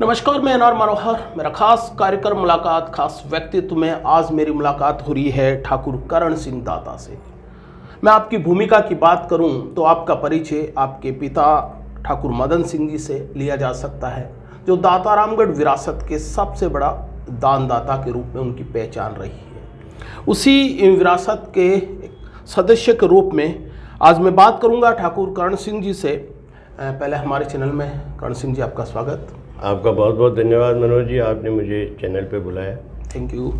नमस्कार, मैं एनआर मनोहर। मेरा खास कार्यक्रम मुलाकात खास व्यक्तित्व में आज मेरी मुलाकात हो रही है ठाकुर करण सिंह दाता से। मैं आपकी भूमिका की बात करूं तो आपका परिचय आपके पिता ठाकुर मदन सिंह जी से लिया जा सकता है, जो दातारामगढ़ विरासत के सबसे बड़ा दानदाता के रूप में उनकी पहचान रही है। उसी विरासत के सदस्य के रूप में आज मैं बात करूंगा ठाकुर करण सिंह जी से। पहले हमारे चैनल में करण सिंह जी, आपका स्वागत। आपका बहुत बहुत धन्यवाद मनोज जी, आपने मुझे चैनल पे बुलाया। Thank you.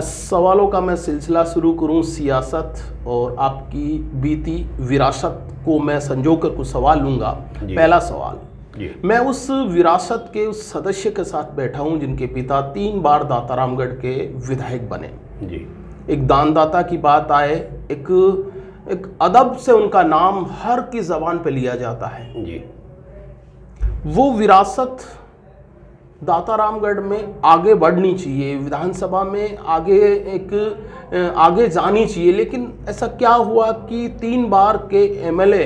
सवालों का मैं सिलसिला शुरू करूं सियासत और आपकी बीती विरासत को मैं संजो कर कुछ सवाल लूँगा। पहला सवाल, मैं उस विरासत के उस सदस्य के साथ बैठा हूं जिनके पिता 3 बार दातारामगढ़ के विधायक बने जी। एक दानदाता की बात आए, एक अदब से उनका नाम हर की ज़बान पे लिया जाता है जी। वो विरासत दातारामगढ़ में आगे बढ़नी चाहिए, विधानसभा में आगे जानी चाहिए, लेकिन ऐसा क्या हुआ कि 3 बार के एमएलए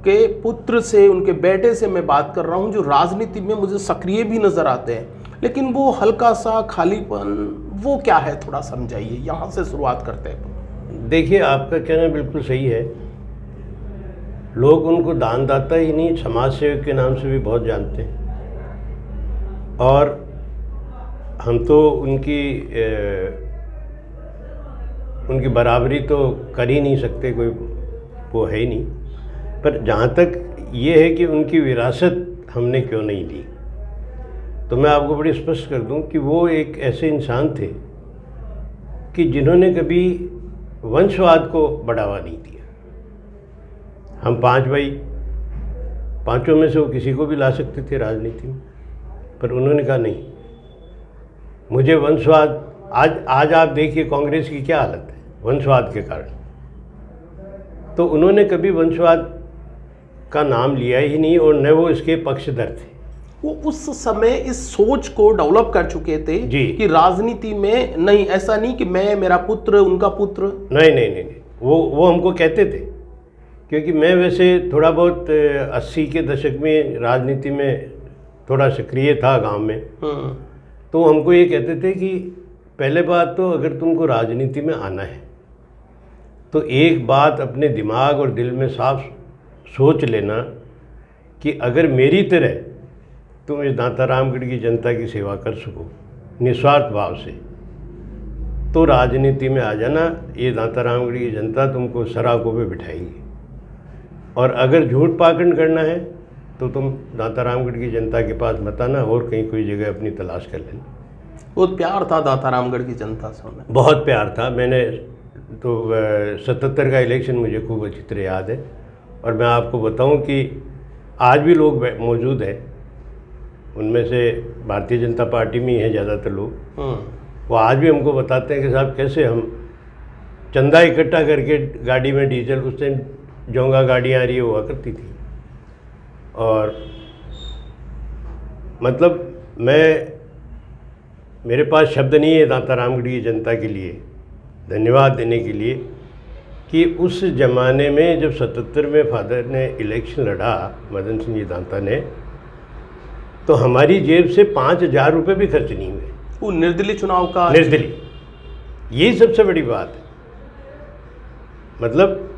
के पुत्र से, उनके बेटे से मैं बात कर रहा हूं, जो राजनीति में मुझे सक्रिय भी नज़र आते हैं, लेकिन वो हल्का सा खालीपन, वो क्या है, थोड़ा समझाइए। यहाँ से शुरुआत करते हैं। देखिए, आपका कहना बिल्कुल सही है। लोग उनको दानदाता ही नहीं, समाज सेवक के नाम से भी बहुत जानते हैं, और हम तो उनकी बराबरी तो कर ही नहीं सकते, कोई वो है ही नहीं। पर जहाँ तक ये है कि उनकी विरासत हमने क्यों नहीं ली, तो मैं आपको बड़ी स्पष्ट कर दूं कि वो एक ऐसे इंसान थे कि जिन्होंने कभी वंशवाद को बढ़ावा नहीं दिया। हम 5 भाई, 5 में से वो किसी को भी ला सकते थे राजनीति में, पर उन्होंने कहा नहीं, मुझे वंशवाद, आज आप देखिए कांग्रेस की क्या हालत है वंशवाद के कारण। तो उन्होंने कभी वंशवाद का नाम लिया ही नहीं, और न वो इसके पक्षधर थे। वो उस समय इस सोच को डेवलप कर चुके थे जी कि राजनीति में नहीं, ऐसा नहीं कि मैं, मेरा पुत्र, उनका पुत्र, नहीं। वो हमको कहते थे, क्योंकि मैं वैसे थोड़ा बहुत 80 के दशक में राजनीति में थोड़ा सक्रिय था गांव में। तो हमको ये कहते थे कि पहले बात तो अगर तुमको राजनीति में आना है तो एक बात अपने दिमाग और दिल में साफ सोच लेना कि अगर मेरी तरह तुम इस दातारामगढ़ की जनता की सेवा कर सको निस्वार्थ भाव से, तो राजनीति में आ जाना। ये दातारामगढ़ की जनता तुमको सराखों पे बिठाएगी, और अगर झूठ पाखंड करना है तो तुम दातारामगढ़ की जनता के पास मत आना, और कहीं कोई जगह अपनी तलाश कर लेना। बहुत प्यार था दातारामगढ़ की जनता से उन्हें, बहुत प्यार था। मैंने तो 77 का इलेक्शन मुझे खूब अच्छी तरह याद है, और मैं आपको बताऊं कि आज भी लोग मौजूद हैं, उनमें से भारतीय जनता पार्टी में ही हैं ज़्यादातर लोग। वो आज भी हमको बताते हैं कि साहब कैसे हम चंदा इकट्ठा करके गाड़ी में डीजल, उस टाइम जोंगा गाड़ियाँ आ रही हुआ करती थी, और मतलब मेरे पास शब्द नहीं है दातारामगढ़ की जनता के लिए धन्यवाद देने के लिए कि उस ज़माने में जब 77 में फादर ने इलेक्शन लड़ा, मदन सिंह जी दाता ने, तो हमारी जेब से 5,000 रुपये भी खर्च नहीं हुए। वो निर्दलीय चुनाव का, निर्दलीय, यही सबसे बड़ी बात है। मतलब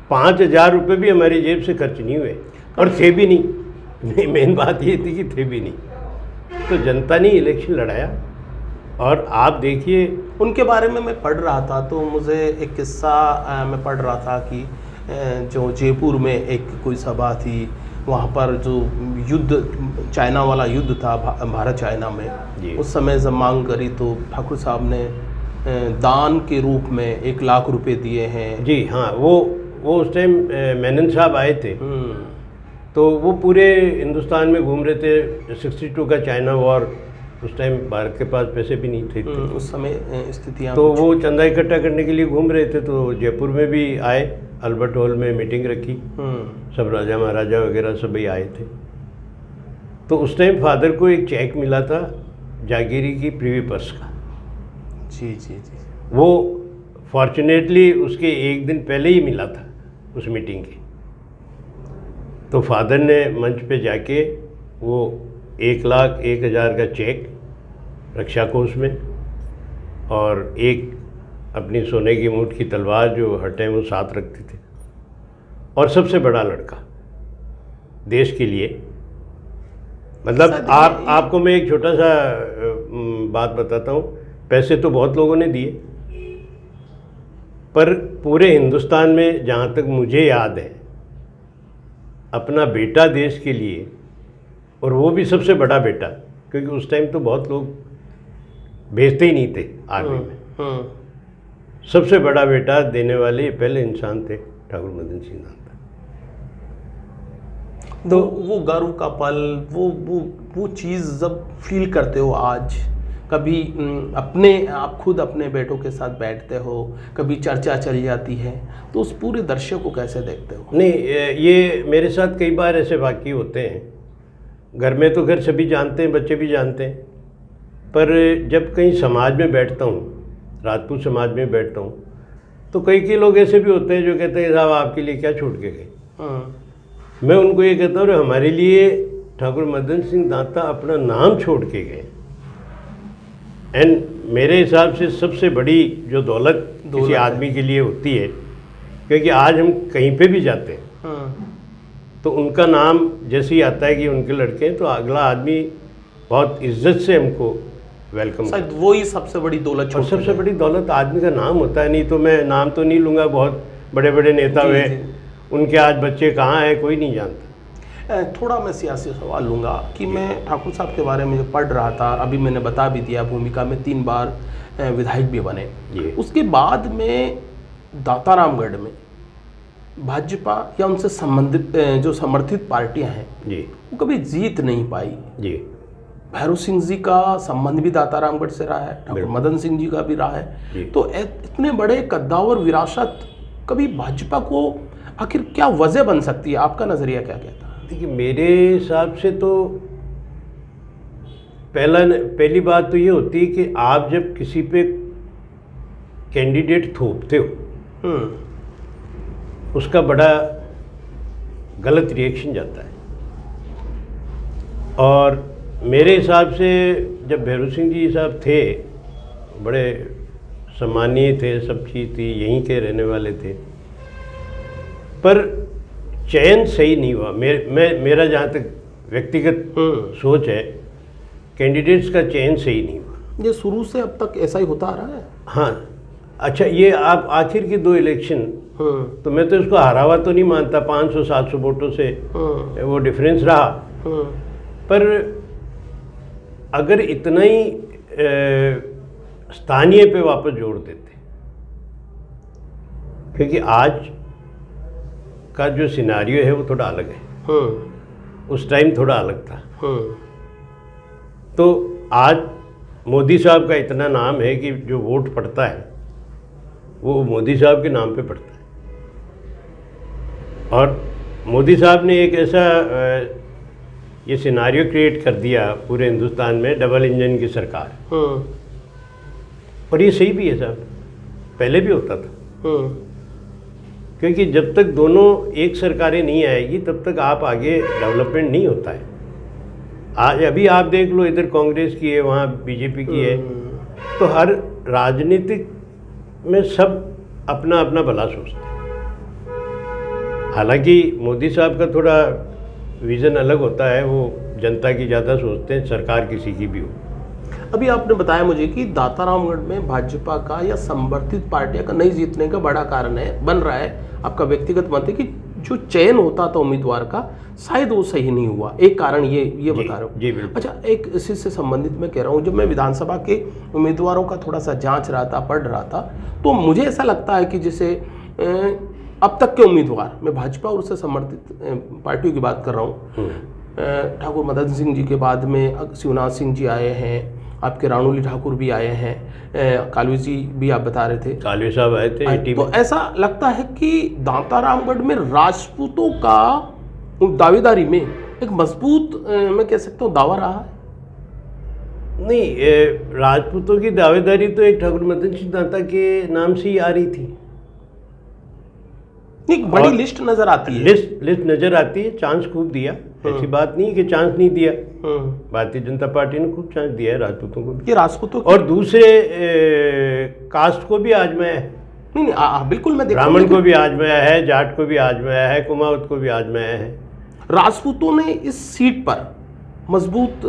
5,000 रुपये भी हमारी जेब से खर्च नहीं हुए, और थे भी नहीं। मेन बात ये थी कि थे भी नहीं। तो जनता ने इलेक्शन लड़ाया, और आप देखिए उनके बारे में मैं पढ़ रहा था, तो मुझे एक किस्सा मैं पढ़ रहा था कि जो जयपुर में एक कोई सभा थी, वहाँ पर जो युद्ध, चाइना वाला युद्ध था भारत चाइना में, उस समय जब मांग करी तो ठाकुर साहब ने दान के रूप में 1 लाख रुपए दिए हैं। जी हाँ, वो उस टाइम मेनन साहब आए थे, तो वो पूरे हिंदुस्तान में घूम रहे थे। 62 का चाइना वॉर, उस टाइम भारत के पास पैसे भी नहीं थे उस समय स्थितियाँ, तो वो चंदा इकट्ठा करने के लिए घूम रहे थे। तो जयपुर में भी आए, अल्बर्ट हॉल में मीटिंग रखी, सब राजा महाराजा वगैरह सभी आए थे। तो उस टाइम फादर को एक चेक मिला था जागीरी की प्रीवी पर्स का। जी। वो फॉर्चुनेटली उसके एक दिन पहले ही मिला था उस मीटिंग के। तो फादर ने मंच पे जाके वो 1,01,000 का चेक रक्षा कोष में, और एक अपनी सोने की मूठ की तलवार जो हर टाइम वो साथ रखते थे, और सबसे बड़ा लड़का देश के लिए। मतलब आपको मैं एक छोटा सा बात बताता हूँ। पैसे तो बहुत लोगों ने दिए, पर पूरे हिंदुस्तान में जहाँ तक मुझे याद है, अपना बेटा देश के लिए, और वो भी सबसे बड़ा बेटा, क्योंकि उस टाइम तो बहुत लोग भेजते ही नहीं थे आर्मी में, सबसे बड़ा बेटा देने वाले पहले इंसान थे ठाकुर मदन सिंह दांता। तो वो गर्व का पल, वो चीज़ जब फील करते हो आज, कभी आप खुद अपने बेटों के साथ बैठते हो, कभी चर्चा चल जाती है, तो उस पूरे दृश्य को कैसे देखते हो? नहीं, ये मेरे साथ कई बार ऐसे वाक़ई होते हैं। घर में तो सभी जानते हैं, बच्चे भी जानते हैं, पर जब कहीं समाज में बैठता हूँ, राजपूत समाज में बैठता हूँ, तो कई लोग ऐसे भी होते हैं जो कहते हैं साहब आपके लिए क्या छोड़ के गए। मैं उनको ये कहता हूँ हमारे लिए ठाकुर मदन सिंह दांता अपना नाम छोड़ के गए, एंड मेरे हिसाब से सबसे बड़ी जो दौलत किसी आदमी के लिए होती है, क्योंकि आज हम कहीं पे भी जाते हैं तो उनका नाम जैसे ही आता है कि उनके लड़के हैं, तो अगला आदमी बहुत इज्जत से हमको वेलकम शायद वो ही सबसे बड़ी दौलत। और सबसे बड़ी दौलत आदमी का नाम होता है। नहीं तो मैं नाम तो नहीं लूँगा, बहुत बड़े बड़े नेता हुए, उनके आज बच्चे कहाँ हैं कोई नहीं जानता। थोड़ा मैं सियासी सवाल लूँगा कि मैं ठाकुर साहब के बारे में पढ़ रहा था, अभी मैंने बता भी दिया, भूमिका में 3 बार विधायक भी बने। उसके बाद में दातारामगढ़ में भाजपा या उनसे संबंधित जो समर्थित पार्टियां हैं वो कभी जीत नहीं पाई। भैरव सिंह जी का संबंध भी दातारामगढ़ से रहा है, ठाकुर मदन सिंह जी का भी रहा है। तो इतने बड़े कद्दावर विरासत कभी भाजपा को आखिर क्या वजह बन सकती है? आपका नजरिया क्या कहता है? देखिए, मेरे हिसाब से तो पहली बात तो ये होती है कि आप जब किसी पे कैंडिडेट थोपते हो उसका बड़ा गलत रिएक्शन जाता है। और मेरे हिसाब से जब भैरव सिंह जी साहब थे, बड़े सम्मानीय थे, सब चीज़ थी, यहीं के रहने वाले थे, पर चयन सही नहीं हुआ। मेरा जहाँ तक व्यक्तिगत सोच है, कैंडिडेट्स का चयन सही नहीं हुआ। ये शुरू से अब तक ऐसा ही होता आ रहा है। हाँ, अच्छा, ये आप आखिर के 2 इलेक्शन, तो मैं तो इसको हारा हुआ तो नहीं मानता, 500-700 वोटों से वो डिफरेंस रहा, पर अगर इतना ही स्थानीय पे वापस जोड़ देते, क्योंकि आज का जो सिनारियो है वो थोड़ा अलग है, उस टाइम थोड़ा अलग था। तो आज मोदी साहब का इतना नाम है कि जो वोट पड़ता है वो मोदी साहब के नाम पे पड़ता है, और मोदी साहब ने एक ऐसा ये सिनारियो क्रिएट कर दिया पूरे हिंदुस्तान में, डबल इंजन की सरकार। और ये सही भी है साहब, पहले भी होता था, क्योंकि जब तक दोनों एक सरकारें नहीं आएगी तब तक आप आगे डेवलपमेंट नहीं होता है। आज अभी आप देख लो, इधर कांग्रेस की है, वहाँ बीजेपी की है, तो हर राजनीतिक में सब अपना अपना भला सोचते हैं। हालांकि मोदी साहब का थोड़ा विज़न अलग होता है, वो जनता की ज़्यादा सोचते हैं, सरकार किसी की भी हो। अभी आपने बताया मुझे कि दातारामगढ़ में भाजपा का या समर्थित पार्टियां का नहीं जीतने का बड़ा कारण बन रहा है, आपका व्यक्तिगत मत है कि जो चयन होता था उम्मीदवार का शायद वो सही नहीं हुआ। एक कारण ये बता रहा हूँ। जी बिल्कुल। अच्छा, एक इसी से संबंधित मैं कह रहा हूँ, जब मैं विधानसभा के उम्मीदवारों का थोड़ा सा जांच रहा था, पढ़ रहा था, तो मुझे ऐसा लगता है कि जैसे अब तक के उम्मीदवार, मैं भाजपा और उससे समर्थित पार्टियों की बात कर रहा हूँ, ठाकुर मदन सिंह जी के बाद में शिवनाथ सिंह जी आए हैं, आपके राणुली ठाकुर भी आए हैं, कालवी जी भी आप बता रहे थे, कालवी साहब आए थे। तो ऐसा लगता है कि दातारामगढ़ में राजपूतों का दावेदारी में एक मजबूत, मैं कह सकता हूँ, दावा रहा है। नहीं, राजपूतों की दावेदारी तो एक ठाकुर मदन सिंह दांता के नाम से ही आ रही थी। एक बड़ी लिस्ट नजर आती है, लिस्ट नजर आती है, चांस खूब दिया। ऐसी बात नहीं कि चांस नहीं दिया, भारतीय जनता पार्टी ने खूब चांस दिया है राजपूतों को भी, ये राजपूतों और दूसरे कास्ट को भी आजमाया है। नहीं, बिल्कुल मैं ब्राह्मण को भी आजमाया है, जाट को भी आजमाया है, कुमाऊत को भी आजमाया है। राजपूतों ने इस सीट पर मजबूत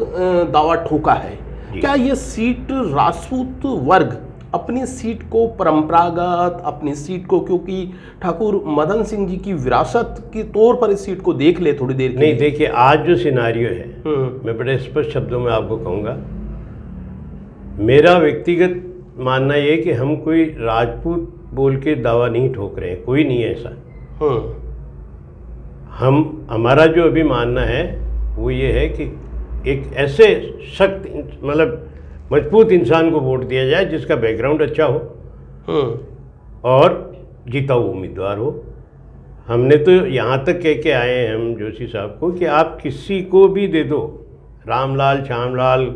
दावा ठोका है। क्या ये सीट राजपूत वर्ग अपनी सीट को परंपरागत, अपनी सीट को, क्योंकि ठाकुर मदन सिंह जी की विरासत के तौर पर इस सीट को देख ले थोड़ी देर के नहीं, देखिए आज जो सिनारियो है, मैं बड़े स्पष्ट शब्दों में आपको कहूँगा, मेरा व्यक्तिगत मानना ये कि हम कोई राजपूत बोल के दावा नहीं ठोक रहे हैं, कोई नहीं है ऐसा। हमारा जो अभी मानना है वो ये है कि एक ऐसे सख्त, मतलब मजबूत इंसान को वोट दिया जाए जिसका बैकग्राउंड अच्छा हो और जीता हुआ उम्मीदवार हो। हमने तो यहाँ तक कह के आए हैं हम जोशी साहब को कि आप किसी को भी दे दो, रामलाल, श्यामलाल,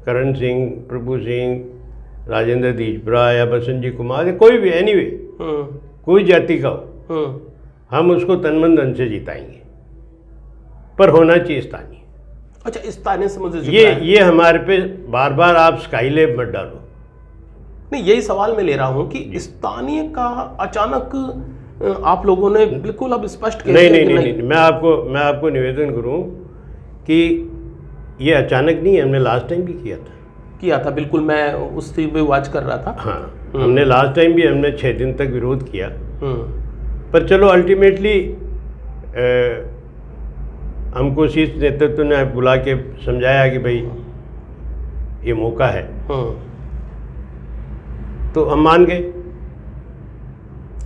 करण सिंह, प्रभु सिंह, राजेंद्र दीजबरा या बसंत कुमार, कोई भी, एनीवे, कोई जाति का हो, हम उसको तन मन धन से जिताएंगे, पर होना चाहिए स्थानीय। अच्छा, स्थानीय से मुझे ये हमारे पे बार बार आप स्काईलैब मत डालो। नहीं, यही सवाल मैं ले रहा हूँ कि स्थानीय का अचानक आप लोगों ने बिल्कुल अब स्पष्ट कह दिया। नहीं, मैं आपको निवेदन करूँ कि ये अचानक नहीं है, हमने लास्ट टाइम भी किया था। बिल्कुल, मैं उससे भी वाच कर रहा था। हाँ, हमने लास्ट टाइम भी 6 दिन तक विरोध किया, पर चलो अल्टीमेटली हमको शीर्ष नेतृत्व ने बुला के समझाया कि भाई ये मौका है, तो हम मान गए।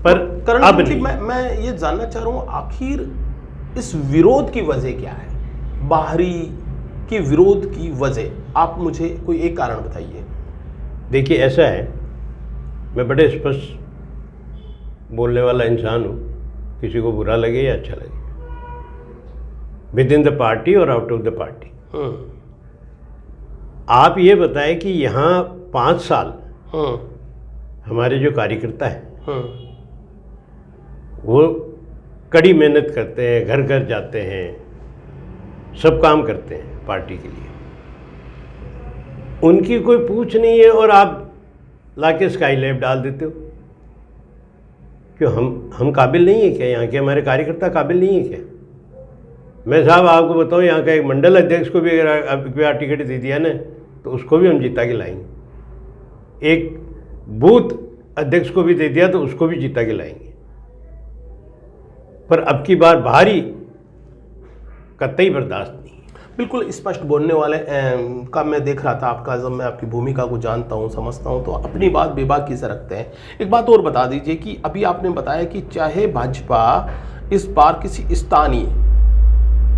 पर अब नहीं। मैं ये जानना चाह रहा हूँ, आखिर इस विरोध की वजह क्या है? बाहरी के विरोध की वजह आप मुझे कोई एक कारण बताइए। देखिए, ऐसा है, मैं बड़े स्पष्ट बोलने वाला इंसान हूँ, किसी को बुरा लगे या अच्छा लगे, विद इन द पार्टी और आउट ऑफ द पार्टी। आप ये बताएं कि यहाँ 5 साल हमारे जो कार्यकर्ता हैं वो कड़ी मेहनत करते हैं, घर घर जाते हैं, सब काम करते हैं पार्टी के लिए, उनकी कोई पूछ नहीं है, और आप लाके स्काईलैब डाल देते हो। क्यों हम काबिल नहीं है क्या? यहाँ के हमारे कार्यकर्ता काबिल नहीं है क्या? मैं साहब आपको बताऊँ, यहाँ का एक मंडल अध्यक्ष को भी अगर टिकट दे दिया ना, तो उसको भी हम जीता के लाएंगे। एक बूथ अध्यक्ष को भी दे दिया तो उसको भी जीता के लाएंगे। पर अब की बार बाहरी कतई बर्दाश्त नहीं। बिल्कुल स्पष्ट बोलने वाले का मैं देख रहा था आपका, जब मैं आपकी भूमिका को जानता हूँ, समझता हूँ, तो अपनी बात बेबाकी से रखते हैं। एक बात और बता दीजिए कि अभी आपने बताया कि चाहे भाजपा इस बार किसी स्थानीय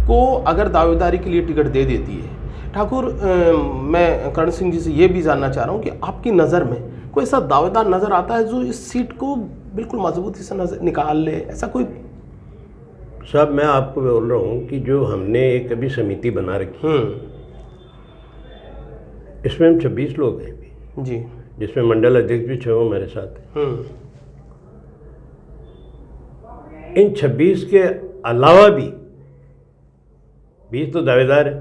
को अगर दावेदारी के लिए टिकट दे देती है, ठाकुर मैं करण सिंह जी से ये भी जानना चाह रहा हूँ कि आपकी नज़र में कोई ऐसा दावेदार नज़र आता है जो इस सीट को बिल्कुल मजबूती से नजर निकाल ले, ऐसा कोई? साहब, मैं आपको बोल रहा हूँ कि जो हमने एक अभी समिति बना रखी, इसमें हम 26 लोग हैं अभी जी, जिसमें मंडल अध्यक्ष भी 6 हमारे साथ हैं। इन 26 के अलावा भी 20 तो दावेदार है,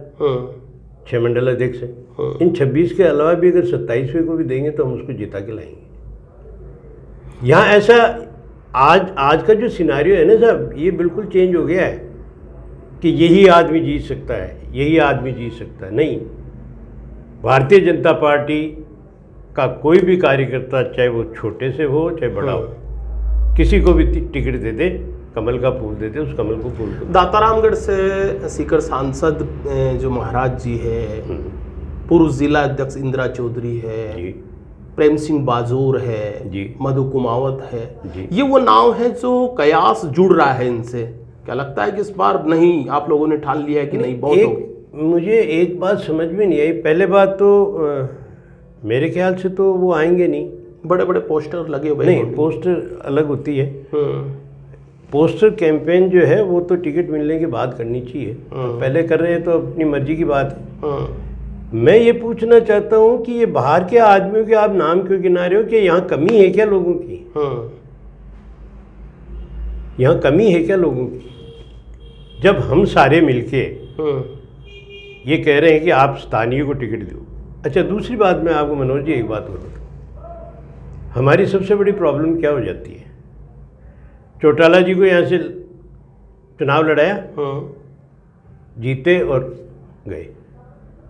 6 मंडल अध्यक्ष हैं। इन 26 के अलावा भी अगर 27वें को भी देंगे तो हम उसको जिता के लाएंगे। यहाँ ऐसा आज का जो सिनारियो है ना साहब, ये बिल्कुल चेंज हो गया है कि यही आदमी जीत सकता है, यही आदमी जीत सकता है। नहीं, भारतीय जनता पार्टी का कोई भी कार्यकर्ता, चाहे वो छोटे से हो चाहे बड़ा हो, किसी को भी टिकट दे दे, कमल का फूल देते, उस कमल को फूल को। दातारामगढ़ से सीकर सांसद जो महाराज जी है, पूर्व जिला अध्यक्ष इंदिरा चौधरी है, प्रेम सिंह बाजोर है जी, मधु कुमावत है जी, ये वो नाम है जो कयास जुड़ रहा है इनसे। क्या लगता है कि इस बार नहीं आप लोगों ने ठान लिया है कि नहीं? बहुत मुझे एक बात समझ में नहीं आई। पहले बात तो मेरे ख्याल से तो वो आएंगे नहीं। बड़े बड़े पोस्टर लगे हुए नहीं, पोस्टर अलग होती है। पोस्टर कैंपेन जो है वो तो टिकट मिलने के बाद करनी चाहिए, पहले कर रहे हैं तो अपनी मर्जी की बात है। मैं ये पूछना चाहता हूँ कि ये बाहर के आदमियों के आप नाम क्यों गिना रहे हो? कि यहाँ कमी है क्या लोगों की? यहाँ कमी है क्या लोगों की? जब हम सारे मिलके ये कह रहे हैं कि आप स्थानीय को टिकट दो। अच्छा, दूसरी बात मैं आपको मनोज जी एक बात बोलूँ, हमारी सबसे बड़ी प्रॉब्लम क्या हो जाती है, चौटाला जी को यहाँ से चुनाव लड़ाया, जीते और गए,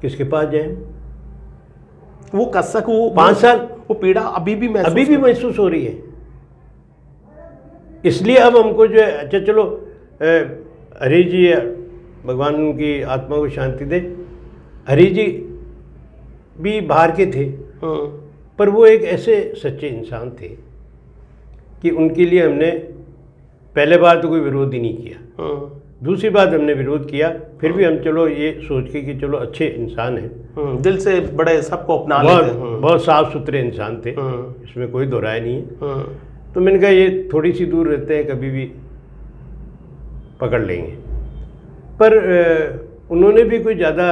किसके पास जाए? वो कसक, वो 5 साल वो पीड़ा अभी भी महसूस हो रही है। इसलिए अब हमको जो है, अच्छा चलो हरी जी, भगवान उनकी आत्मा को शांति दे, हरी जी भी बाहर के थे, पर वो एक ऐसे सच्चे इंसान थे कि उनके लिए हमने पहले बार तो कोई विरोध ही नहीं किया, दूसरी बात हमने विरोध किया, फिर भी हम चलो ये सोच के कि चलो अच्छे इंसान हैं, दिल से बड़े सबको अपना लेते हैं, बहुत साफ सुथरे इंसान थे, इसमें कोई दो राय नहीं है। तो मैंने कहा ये थोड़ी सी दूर रहते हैं, कभी भी पकड़ लेंगे, पर उन्होंने भी कोई ज़्यादा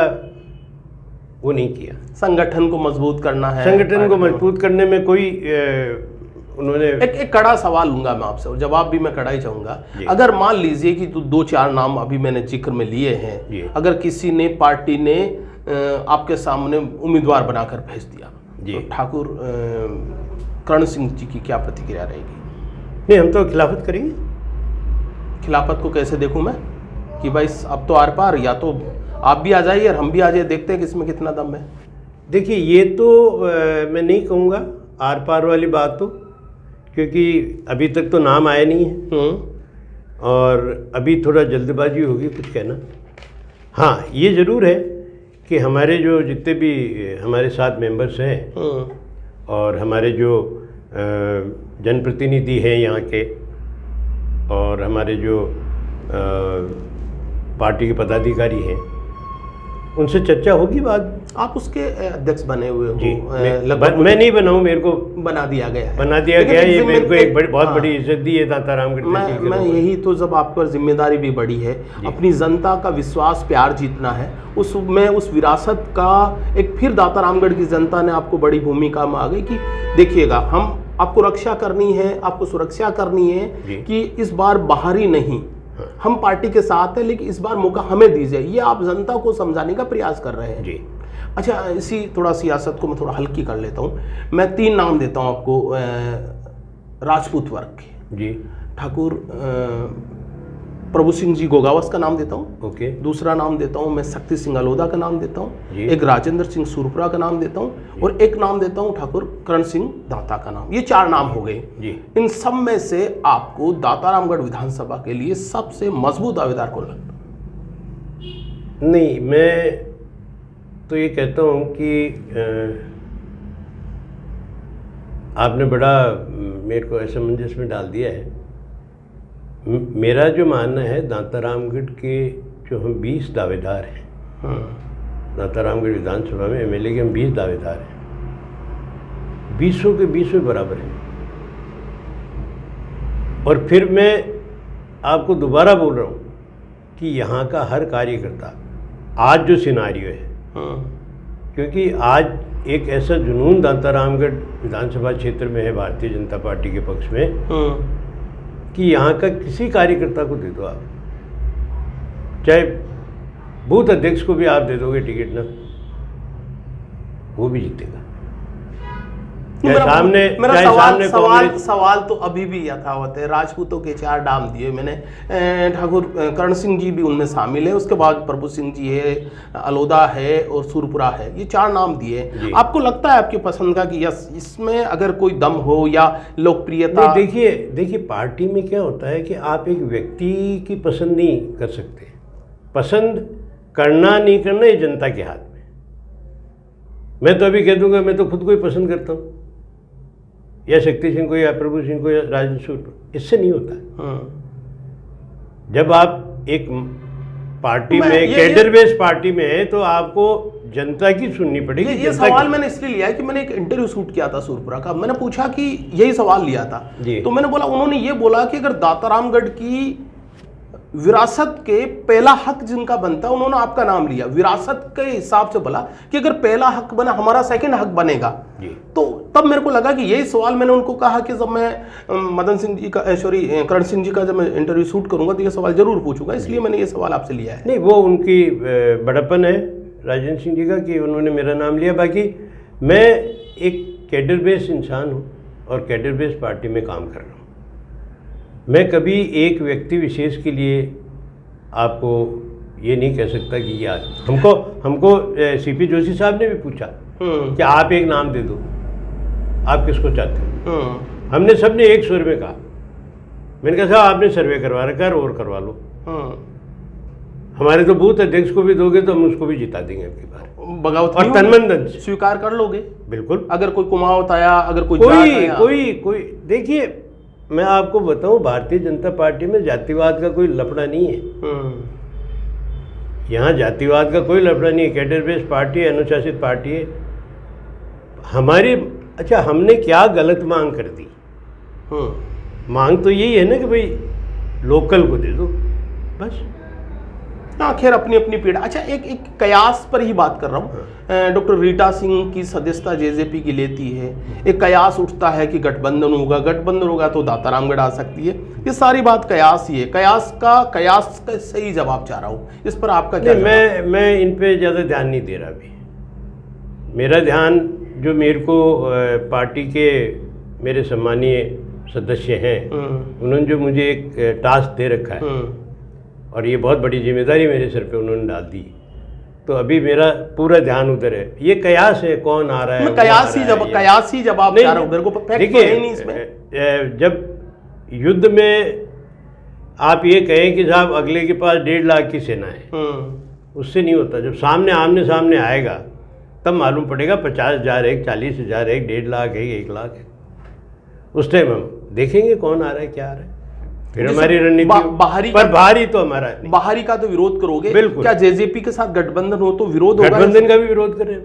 वो नहीं किया। संगठन को मजबूत करना है, संगठन को मजबूत करने में कोई उन्होंने एक कड़ा सवाल लूंगा मैं आपसे, और जवाब भी मैं कड़ा ही चाहूंगा। अगर मान लीजिए कि तो 2-4 नाम अभी मैंने जिक्र में लिए हैं, अगर किसी ने, पार्टी ने आपके सामने उम्मीदवार बनाकर भेज दिया, तो ठाकुर कर्ण सिंह जी की क्या प्रतिक्रिया रहेगी? नहीं, हम तो खिलाफत करेंगे। खिलाफत को कैसे देखूं मैं कि भाई अब तो आर पार, या तो आप भी आ जाइए और हम भी आ जाइए, देखते हैं कि इसमें कितना दम है। देखिए, ये तो मैं नहीं कहूँगा आर पार वाली बात, तो क्योंकि अभी तक तो नाम आया नहीं है और अभी थोड़ा जल्दबाजी होगी कुछ कहना। हाँ, ये ज़रूर है कि हमारे जो जितने भी हमारे साथ मेंबर्स हैं और हमारे जो जनप्रतिनिधि हैं यहाँ के, और हमारे जो पार्टी के पदाधिकारी हैं, उनसे चर्चा होगी बात। आप उसके अध्यक्ष बने हुए हो जी, मैं नहीं बनाऊँ, मेरे को बना दिया गया है, ये मेरे को एक बहुत बड़ी इज्जत दी है दातारामगढ़ तहसील के। मैं यही तो, जब आप पर जिम्मेदारी भी बड़ी है, अपनी जनता का विश्वास प्यार जीतना है, उसमें उस विरासत का एक फिर दातारामगढ़ की जनता ने आपको बड़ी भूमिका में आ गई कि देखिएगा, हम आपको रक्षा करनी है, आपको सुरक्षा करनी है कि इस बार बाहरी नहीं, हम पार्टी के साथ हैं, लेकिन इस बार मौका हमें दीजिए, ये आप जनता को समझाने का प्रयास कर रहे हैं जी। अच्छा, इसी थोड़ा सियासत को मैं थोड़ा हल्की कर लेता हूँ। मैं 3 नाम देता हूँ आपको राजपूत वर्ग के जी। ठाकुर प्रभु सिंह जी गोगावस का नाम देता हूँ, ओके। दूसरा नाम देता हूँ मैं शक्ति सिंह अलोदा का नाम देता हूँ, एक राजेंद्र सिंह सुरपुरा का नाम देता हूँ, और एक नाम देता हूँ ठाकुर कर्ण सिंह दाता का नाम। ये 4 नाम हो गए जी। इन सब में से आपको दातारामगढ़ विधानसभा के लिए सबसे मजबूत दावेदार कौन लगता? नहीं, मैं तो ये कहता हूँ कि आपने बड़ा मेरे को असमंजस में डाल दिया है। मेरा जो मानना है, दातारामगढ़ के जो हम 20 दावेदार हैं, दातारामगढ़ विधानसभा में एमएलए के हम 20 दावेदार हैं, 20 के 20 बराबर हैं। और फिर मैं आपको दोबारा बोल रहा हूँ कि यहाँ का हर कार्यकर्ता, आज जो सिनारियो है, क्योंकि आज एक ऐसा जुनून दातारामगढ़ विधानसभा क्षेत्र में है भारतीय जनता पार्टी के पक्ष में कि यहाँ का किसी कार्यकर्ता को दे दो आप, चाहे बूथ अध्यक्ष को भी आप दे दोगे टिकट ना, वो भी जीतेगा। सवाल तो अभी भी यथावत है। राजपूतों के 4 नाम दिए मैंने, ठाकुर कर्ण सिंह जी भी उनमें शामिल है, उसके बाद प्रभु सिंह जी है, अलोदा है और सुरपुरा है, ये 4 नाम दिए। आपको लगता है आपकी पसंद का कि यस, इसमें अगर कोई दम हो या लोकप्रियता? देखिए पार्टी में क्या होता है कि आप एक व्यक्ति की पसंद नहीं कर सकते, पसंद करना नहीं करना ये जनता के हाथ में। मैं तो अभी कह दूंगा मैं तो खुद को ही पसंद करता हूँ, या शक्ति सिंह को या प्रभु सिंह को या राजेंद्र सिंह, इससे नहीं होता। जब आप एक पार्टी में, कैडर बेस्ड पार्टी में है, तो आपको जनता की सुननी पड़ेगी। ये सवाल मैंने इसलिए लिया है कि मैंने एक इंटरव्यू शूट किया था सुरपुरा का, मैंने पूछा कि यही सवाल लिया था, तो मैंने बोला, उन्होंने ये बोला कि अगर दातारामगढ़ की विरासत के पहला हक जिनका बनता है उन्होंने आपका नाम लिया, विरासत के हिसाब से बोला कि अगर पहला हक बना हमारा सेकंड हक बनेगा। तो तब मेरे को लगा कि यही सवाल मैंने उनको कहा कि जब मैं मदन सिंह जी का करण सिंह जी का जब मैं इंटरव्यू शूट करूंगा तो ये सवाल जरूर पूछूंगा, इसलिए मैंने ये सवाल आपसे लिया है। नहीं, वो उनकी बड़प्पन है राजेंद्र सिंह जी का कि उन्होंने मेरा नाम लिया। बाकी मैं एक कैडर बेस्ड इंसान हूँ और कैडर बेस्ड पार्टी में काम कर रहा हूँ। मैं कभी एक व्यक्ति विशेष के लिए आपको ये नहीं कह सकता कि यार हमको सीपी जोशी साहब ने भी पूछा कि आप एक नाम दे दो, आप किसको चाहते हो। हमने सबने एक सुर में कहा, मैंने कहा साहब आपने सर्वे करवा रखा है और करवा लो, हमारे तो बूथ अध्यक्ष को भी दोगे तो हम उसको भी जिता देंगे आपकी बार, बगावत और तनमन स्वीकार कर लोगे? बिल्कुल। अगर कोई कुमावत आया, अगर कोई देखिए, मैं आपको बताऊं, भारतीय जनता पार्टी में जातिवाद का कोई लफड़ा नहीं है। यहाँ जातिवाद का कोई लफड़ा नहीं है। कैडर बेस्ड पार्टी है, अनुशासित पार्टी है हमारी। अच्छा, हमने क्या गलत मांग कर दी? मांग तो यही है ना कि भाई लोकल को दे दो, बस। हाँ, खैर अपनी अपनी पीड़ा। अच्छा, एक कयास पर ही बात कर रहा हूँ। डॉक्टर रीटा सिंह की सदस्यता जेजेपी की लेती है, एक कयास उठता है कि गठबंधन होगा तो दातारामगढ़ आ सकती है। ये सारी बात कयास ही है। कयास का सही जवाब चाह रहा हूँ, इस पर आपका क्या? मैं इन पे ज़्यादा ध्यान नहीं दे रहा अभी। मेरा ध्यान जो मेरे को पार्टी के मेरे सम्मानीय सदस्य हैं, उन्होंने जो मुझे एक टास्क दे रखा है और ये बहुत बड़ी जिम्मेदारी मेरे सर पे उन्होंने डाल दी, तो अभी मेरा पूरा ध्यान उधर है। ये कयास है, कौन आ रहा है, कयास ही जवाब चाह रहा हूं, मेरे को देखिए नहीं इसमें। जब युद्ध में आप ये कहें कि साहब अगले के पास 1.5 लाख की सेना है, उससे नहीं होता। जब आमने सामने आएगा तब मालूम पड़ेगा 50,000 है, 40,000 है, 1.5 लाख है, 1 लाख है। उस टाइम हम देखेंगे कौन आ रहा है, क्या आ रहा है, फिर हमारी रणनीति। बाहरी तो हमारा नहीं। बाहरी का तो विरोध करोगे? बिल्कुल। क्या जेजेपी के साथ गठबंधन हो तो विरोध होगा? गठबंधन का भी विरोध करें,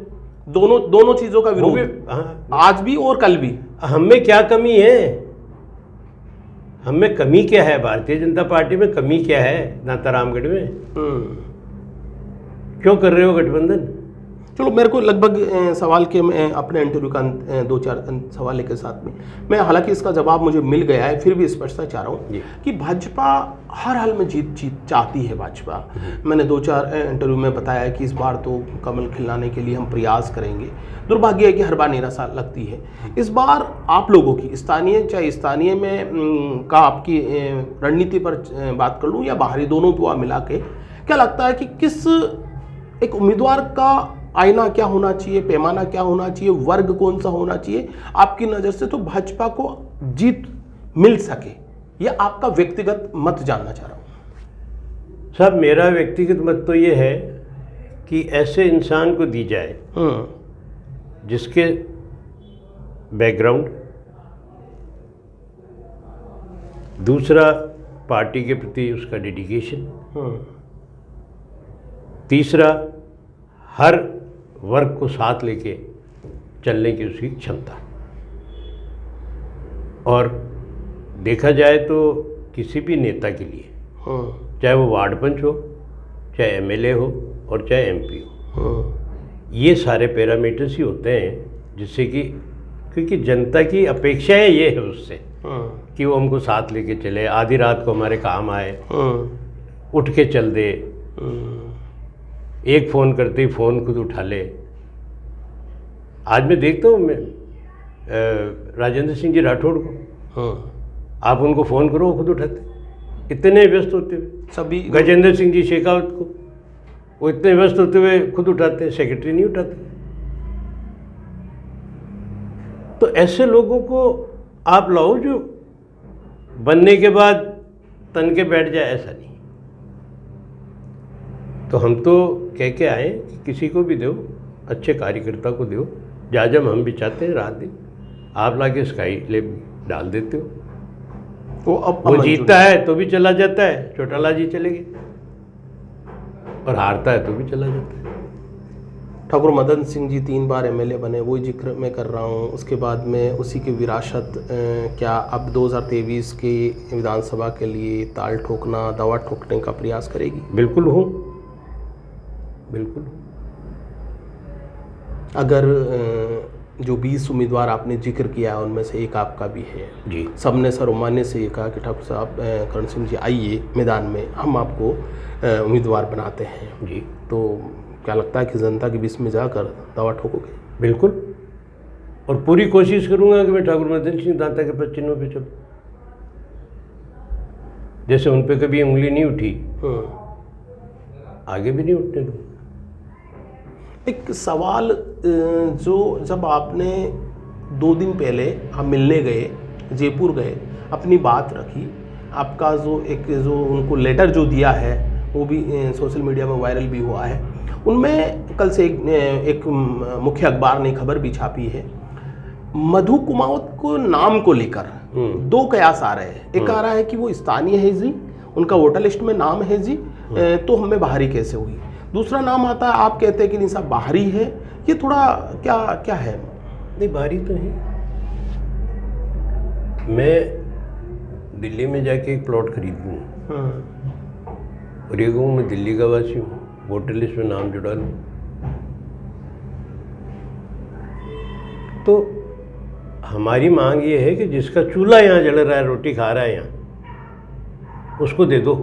दोनों चीजों का विरोध। हाँ, आज भी और कल भी। हम में क्या कमी है? हम में कमी क्या है? भारतीय जनता पार्टी में कमी क्या है? नातारामगढ़ में क्यों कर रहे हो गठबंधन? चलो, मेरे को लगभग सवाल के मैं अपने इंटरव्यू का 2-4 सवाल के साथ में मैं, हालांकि इसका जवाब मुझे मिल गया है, फिर भी स्पष्टता चाह रहा हूँ कि भाजपा हर हाल में जीत चाहती है। भाजपा, मैंने 2-4 इंटरव्यू में बताया कि इस बार तो कमल खिलाने के लिए हम प्रयास करेंगे। दुर्भाग्य है कि हर बार निराशा लगती है। इस बार आप लोगों की स्थानीय में का आपकी रणनीति पर बात कर लूँ या बाहरी, दोनों को मिला के क्या लगता है कि किस एक उम्मीदवार का आईना क्या होना चाहिए, पैमाना क्या होना चाहिए, वर्ग कौन सा होना चाहिए आपकी नज़र से, तो भाजपा को जीत मिल सके? यह आपका व्यक्तिगत मत जानना चाह रहा हूँ। साहब, मेरा व्यक्तिगत मत तो ये है कि ऐसे इंसान को दी जाए जिसके बैकग्राउंड, दूसरा पार्टी के प्रति उसका डेडिकेशन, तीसरा हर वर्ग को साथ लेके चलने की उसकी क्षमता। और देखा जाए तो किसी भी नेता के लिए, चाहे वो वार्ड पंच हो, चाहे एमएलए हो और चाहे एमपी हो, ये सारे पैरामीटर्स ही होते हैं जिससे कि, क्योंकि जनता की अपेक्षाएं ये है उससे कि वो हमको साथ लेके चले, आधी रात को हमारे काम आए, उठ के चल दे, एक फ़ोन करते ही फ़ोन खुद उठा ले। आज मैं देखता हूँ, मैं राजेंद्र सिंह जी राठौड़ को, आप उनको फ़ोन करो वो खुद उठाते, इतने व्यस्त होते हुए। सभी गजेंद्र सिंह जी शेखावत को, वो इतने व्यस्त होते हुए खुद उठाते, सेक्रेटरी नहीं उठाते। तो ऐसे लोगों को आप लाओ जो बनने के बाद तन के बैठ जाए, ऐसा नहीं। तो हम तो कह के आए कि किसी को भी दो, अच्छे कार्यकर्ता को दो, जाजम हम भी चाहते हैं रात दिन, आप लाके स्काई लेब डाल देते हो। वो जीतता है तो भी चला जाता है, चौटाला जी चले गए, और हारता है तो भी चला जाता है। ठाकुर मदन सिंह जी 3 बार एमएलए बने, वही जिक्र मैं कर रहा हूँ। उसके बाद में उसी की विरासत क्या अब 2023 के विधानसभा के लिए ताल ठोकना, दवा ठोकने का प्रयास करेगी? बिल्कुल हूँ, बिल्कुल। अगर जो 20 उम्मीदवार आपने जिक्र किया है उनमें से एक आपका भी है जी, सबने सर्वमान्य से ये कहा कि ठाकुर साहब करण सिंह जी आइए मैदान में, हम आपको उम्मीदवार बनाते हैं जी, तो क्या लगता है कि जनता के बीच में जाकर दवा ठोकोगे? बिल्कुल, और पूरी कोशिश करूंगा कि मैं ठाकुर मदन सिंह दांता के 5 चिन्हों पे चलूं। जैसे उन पे कभी उंगली नहीं उठी, आगे भी नहीं उठने दूँ। एक सवाल, जो जब आपने 2 दिन पहले हम मिलने गए, जयपुर गए, अपनी बात रखी, आपका जो उनको लेटर जो दिया है वो भी सोशल मीडिया में वायरल भी हुआ है, उनमें कल से एक मुख्य अखबार ने खबर भी छापी है, मधु कुमावत को नाम को लेकर 2 कयास आ रहे हैं। एक आ रहा है कि वो स्थानीय है जी, उनका वोटर लिस्ट में नाम है जी, तो हमें बाहरी कैसे हुई। दूसरा नाम आता है, आप कहते हैं कि नहीं साहब बाहरी है, ये थोड़ा क्या क्या है? नहीं, बाहरी तो है। मैं दिल्ली में जाके एक प्लॉट खरीद लूँ और ये कहूँ मैं दिल्ली का वासी हूँ, वोटर लिस्ट में नाम जुड़ा लूँ, तो हमारी मांग ये है कि जिसका चूल्हा यहाँ जल रहा है, रोटी खा रहा है यहाँ, उसको दे दो।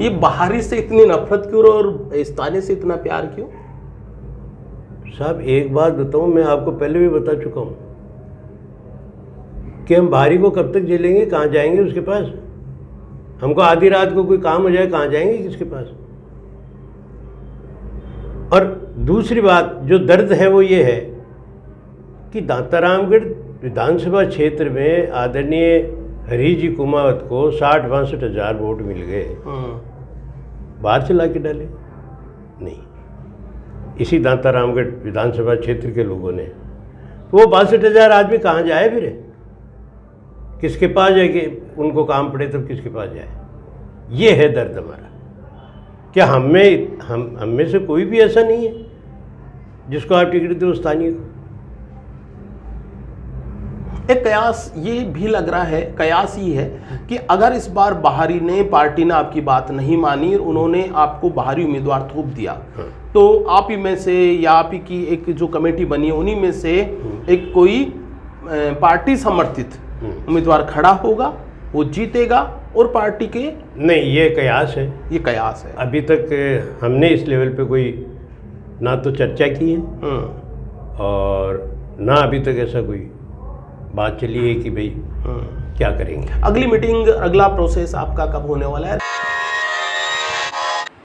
ये बाहरी से इतनी नफरत क्यों और स्थानीय से इतना प्यार क्यों? साहब एक बात बताऊं, मैं आपको पहले भी बता चुका हूं कि हम बाहरी को कब तक झेलेंगे, कहाँ जाएंगे उसके पास? हमको आधी रात को कोई काम हो जाए, कहाँ जाएंगे किसके पास? और दूसरी बात जो दर्द है वो ये है कि दांतारामगढ़ विधानसभा क्षेत्र में आदरणीय हरी जी कुमावत को 60-62 हज़ार वोट मिल गए, बाहर से ला के डाले नहीं, इसी दांतारामगढ़ विधानसभा क्षेत्र के लोगों ने। वो 62 हज़ार आदमी कहाँ जाए फिर? किसके पास जाए कि उनको काम पड़े तब किसके पास जाए? ये है दर्द हमारा। क्या हम में से कोई भी ऐसा नहीं है जिसको आप टिकट दो स्थानीय को? एक कयास ये भी लग रहा है, कयास ही है कि अगर इस बार बाहरी ने, पार्टी ने आपकी बात नहीं मानी और उन्होंने आपको बाहरी उम्मीदवार थोप दिया, तो आप ही में से या आप ही की एक जो कमेटी बनी है उन्हीं में से एक कोई पार्टी समर्थित उम्मीदवार खड़ा होगा, वो जीतेगा और पार्टी के। नहीं, ये कयास है, ये कयास है। अभी तक हमने इस लेवल पे कोई ना तो चर्चा की है और ना अभी तक ऐसा कोई बात चली है कि भाई क्या करेंगे। अगली मीटिंग, अगला प्रोसेस आपका कब होने वाला है?